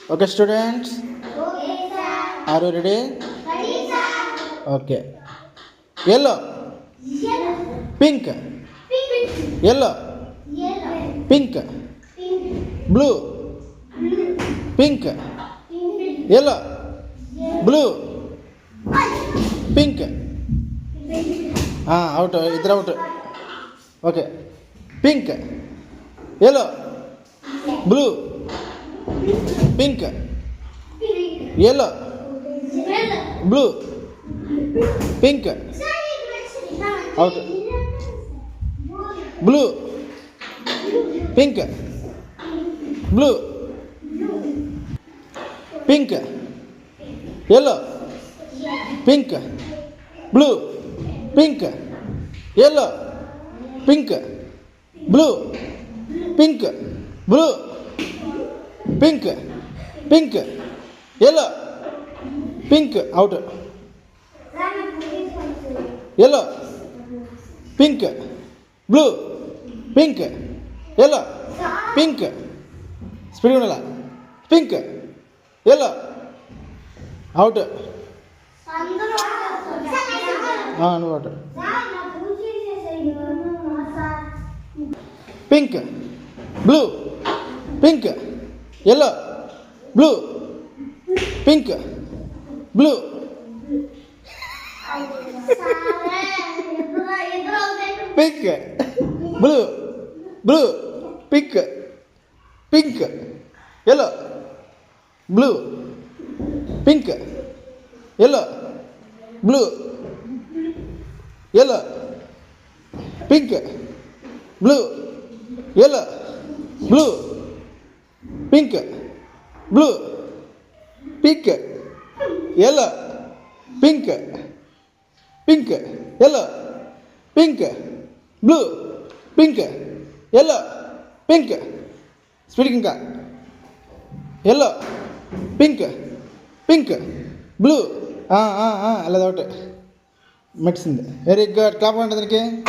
Okay, students, Okay, sir. are you ready? Ready, sir. Okay. Yellow, Yellow. pink, Pink. yellow, Yellow. pink, Pink. blue, Blue. pink, Pink. yellow, blue, pink. Out. Idhar out. Okay. Pink, yellow, blue, pink, Pink. yellow, Yellow. blue, pink. Out. Blue, pink, blue, pink, yellow, pink, blue, pink, yellow, pink, blue, pink, blue, pink, pink, yellow, pink. Out. Yellow, pink, blue, pink, yellow, pink. Speed unala. Pink, yellow, out. No out. Pink, blue, pink, yellow, blue, pink, blue, pink, blue, blue, pink, pink, yellow, blue, pink, yellow, blue, yellow, pink, blue, yellow, blue, pink, blue, pink, yellow, pink, pink, yellow, pink, blue, pink, yellow, pink. Speaking ka. Yellow, pink, pink, blue. All out. Medicine. Very good. Clap on the